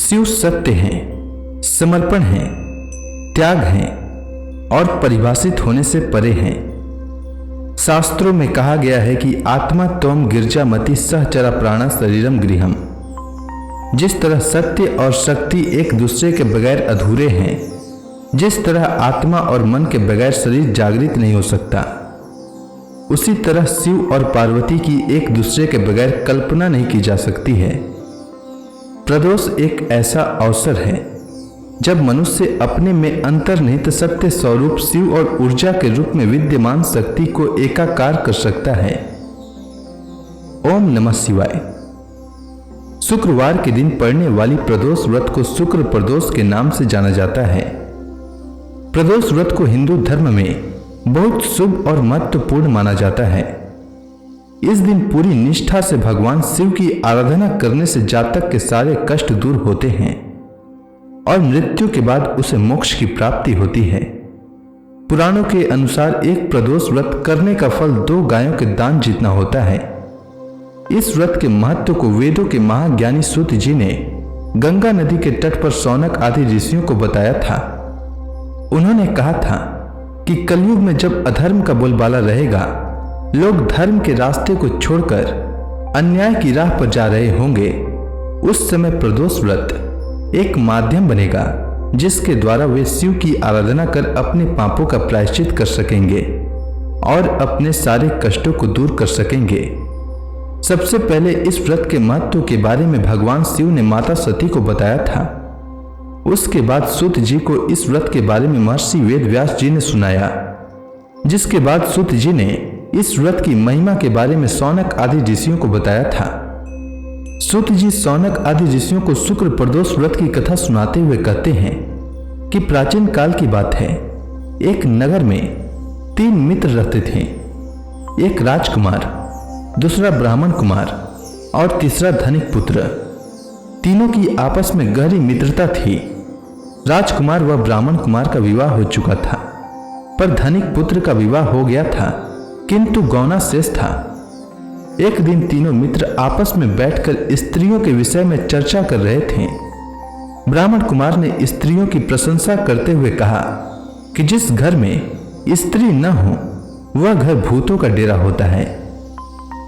शिव सत्य हैं, समर्पण हैं, त्याग हैं और परिभाषित होने से परे हैं। शास्त्रों में कहा गया है कि आत्मा त्वम गिरजामति सहचरा प्राणा शरीरम गृहम। जिस तरह सत्य और शक्ति एक दूसरे के बगैर अधूरे हैं, जिस तरह आत्मा और मन के बगैर शरीर जागृत नहीं हो सकता, उसी तरह शिव और पार्वती की एक दूसरे के बगैर कल्पना नहीं की जा सकती है। प्रदोष एक ऐसा अवसर है जब मनुष्य अपने में अंतर्निहित सत्य स्वरूप शिव और ऊर्जा के रूप में विद्यमान शक्ति को एकाकार कर सकता है। ओम नमः शिवाय। शुक्रवार के दिन पड़ने वाली प्रदोष व्रत को शुक्र प्रदोष के नाम से जाना जाता है। प्रदोष व्रत को हिंदू धर्म में बहुत शुभ और महत्वपूर्ण माना जाता है। इस दिन पूरी निष्ठा से भगवान शिव की आराधना करने से जातक के सारे कष्ट दूर होते हैं और मृत्यु के बाद उसे मोक्ष की प्राप्ति होती है। पुराणों के अनुसार एक प्रदोष व्रत करने का फल 2 गायों के दान जितना होता है। इस व्रत के महत्व को वेदों के महाज्ञानी सूत जी ने गंगा नदी के तट पर शौनक आदि ऋषियों को बताया था। उन्होंने कहा था कि कलयुग में जब अधर्म का बोलबाला रहेगा, लोग धर्म के रास्ते को छोड़कर अन्याय की राह पर जा रहे होंगे, उस समय प्रदोष व्रत एक माध्यम बनेगा जिसके द्वारा वे शिव की आराधना कर अपने पापों का प्रायश्चित कर सकेंगे और अपने सारे कष्टों को दूर कर सकेंगे। सबसे पहले इस व्रत के महत्व के बारे में भगवान शिव ने माता सती को बताया था। उसके बाद सूत जी को इस व्रत के बारे में महर्षि वेद व्यास जी ने सुनाया, जिसके बाद सूत जी ने इस व्रत की महिमा के बारे में शौनक आदि ऋषियों को बताया था। सूत जी शौनक आदि ऋषियों को शुक्र प्रदोष व्रत की कथा सुनाते हुए कहते हैं कि प्राचीन काल की बात है, एक नगर में 3 मित्र रहते थे। एक राजकुमार, दूसरा ब्राह्मण कुमार और तीसरा धनिक पुत्र। तीनों की आपस में गहरी मित्रता थी। राजकुमार व ब्राह्मण कुमार का विवाह हो चुका था, पर धनिक पुत्र का विवाह हो गया था किंतु गौना शेष था। एक दिन तीनों मित्र आपस में बैठकर स्त्रियों के विषय में चर्चा कर रहे थे। ब्राह्मण कुमार ने स्त्रियों की प्रशंसा करते हुए कहा कि जिस घर में स्त्री न हो वह घर भूतों का डेरा होता है।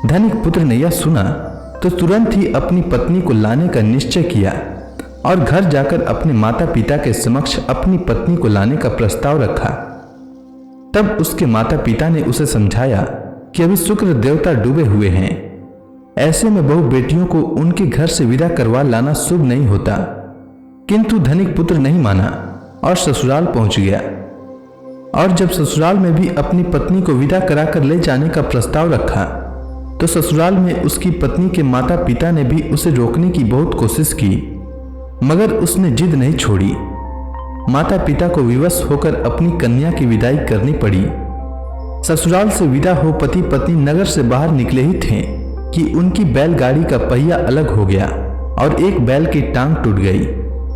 धनिक पुत्र ने यह सुना तो तुरंत ही अपनी पत्नी को लाने का निश्चय किया और घर जाकर अपने माता पिता के समक्ष अपनी पत्नी को लाने का प्रस्ताव रखा। तब उसके माता पिता ने उसे समझाया कि अभी शुक्र देवता डूबे हुए हैं, ऐसे में बहू बेटियों को उनके घर से विदा करवा लाना शुभ नहीं होता। किंतु धनिक पुत्र नहीं माना और ससुराल पहुंच गया। और जब ससुराल में भी अपनी पत्नी को विदा कराकर ले जाने का प्रस्ताव रखा तो ससुराल में उसकी पत्नी के माता पिता ने भी उसे रोकने की बहुत कोशिश की, मगर उसने जिद नहीं छोड़ी। माता पिता को विवश होकर अपनी कन्या की विदाई करनी पड़ी। ससुराल से विदा हो पति पत्नी नगर से बाहर निकले ही थे कि उनकी बैलगाड़ी का पहिया अलग हो गया और एक बैल की टांग टूट गई।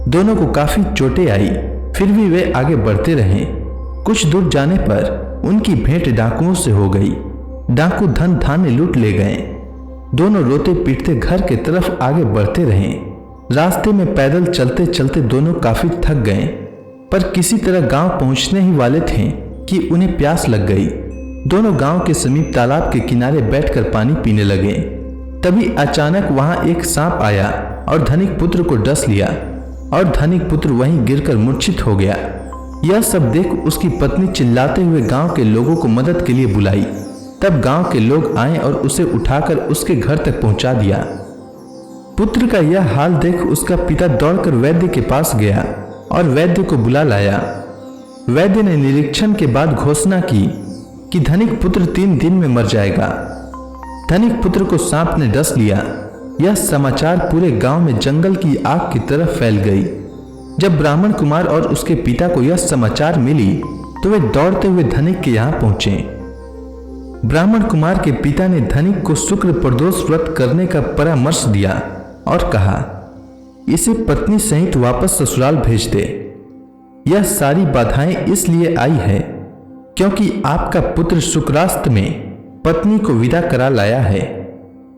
दोनों को काफी चोटें आई, फिर भी वे आगे बढ़ते रहे। कुछ दूर जाने पर उनकी भेंट डाकुओं से हो गई। डाकू धन धान्य लूट ले गए। दोनों रोते पीटते घर के तरफ आगे बढ़ते रहे। रास्ते में पैदल चलते चलते दोनों काफी थक गए, पर किसी तरह गांव पहुंचने ही वाले थे कि उन्हें प्यास लग गई। दोनों गांव के समीप तालाब के किनारे बैठकर पानी पीने लगे। तभी अचानक वहां एक सांप आया और धनिक पुत्र को डस लिया और धनिक पुत्र वहीं गिरकर मूर्छित हो गया। यह सब देख उसकी पत्नी चिल्लाते हुए गांव के लोगों को मदद के लिए बुलाई। तब गांव के लोग आए और उसे उठाकर उसके घर तक पहुंचा दिया। पुत्र का यह हाल देख उसका पिता दौड़कर वैद्य के पास गया और वैद्य को बुला लाया। वैद्य ने निरीक्षण के बाद घोषणा की कि धनिक पुत्र 3 दिन में मर जाएगा। धनिक पुत्र को सांप ने डस लिया। यह समाचार पूरे गांव में जंगल की आग की तरह फैल गई। जब ब्राह्मण कुमार और उसके पिता को यह समाचार मिली तो वे दौड़ते हुए धनिक के यहाँ पहुंचे। ब्राह्मण कुमार के पिता ने धनिक को शुक्र प्रदोष व्रत करने का परामर्श दिया और कहा, इसे पत्नी सहित वापस ससुराल भेज दे। यह सारी बाधाएं इसलिए आई है क्योंकि आपका पुत्र शुक्रास्त में पत्नी को विदा करा लाया है।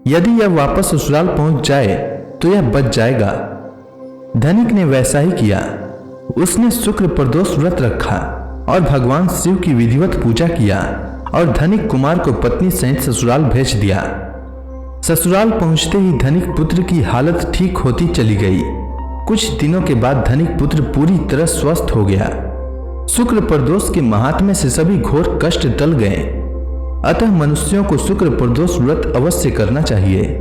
यदि यह वापस ससुराल पहुंच जाए तो यह बच जाएगा। धनिक ने वैसा ही किया। उसने शुक्र प्रदोष व्रत रखा और भगवान शिव की विधिवत पूजा किया और धनिक कुमार को पत्नी सहित ससुराल भेज दिया। ससुराल पहुंचते ही धनिक पुत्र की हालत ठीक होती चली गई। कुछ दिनों के बाद धनिक पुत्र पूरी तरह स्वस्थ हो गया। शुक्र प्रदोष के महात्म्य से सभी घोर कष्ट टल गए। अतः मनुष्यों को शुक्र प्रदोष व्रत अवश्य करना चाहिए।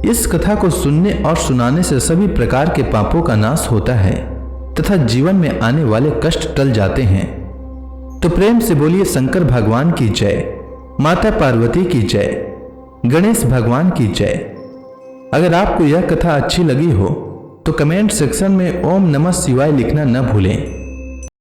इस कथा को सुनने और सुनाने से सभी प्रकार के पापों का नाश होता है तथा जीवन में आने वाले कष्ट टल जाते हैं। तो प्रेम से बोलिए शंकर भगवान की जय, माता पार्वती की जय, गणेश भगवान की जय। अगर आपको यह कथा अच्छी लगी हो तो कमेंट सेक्शन में ओम नमः शिवाय लिखना न भूलें।